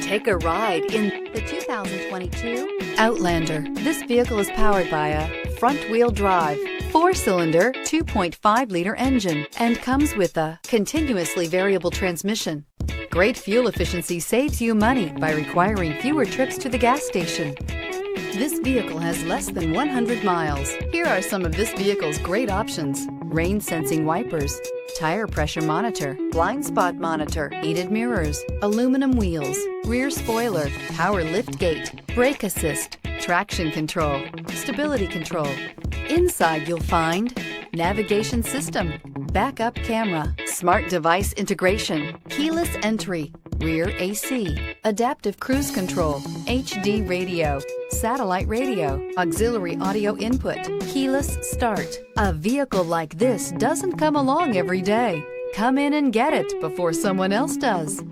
Take a ride in the 2022 Outlander. This vehicle is powered by a front-wheel drive, 4-cylinder, 2.5-liter engine, and comes with a continuously variable transmission. Great fuel efficiency saves you money by requiring fewer trips to the gas station. This vehicle has less than 100 miles. Here are some of this vehicle's great options: rain-sensing wipers, tire pressure monitor, blind spot monitor, heated mirrors, aluminum wheels, rear spoiler, power liftgate, brake assist, traction control, stability control. Inside you'll find navigation system, backup camera, smart device integration, keyless entry, rear AC, adaptive cruise control, HD radio, satellite radio, auxiliary audio input, keyless start. A vehicle like this doesn't come along every day. Come in and get it before someone else does.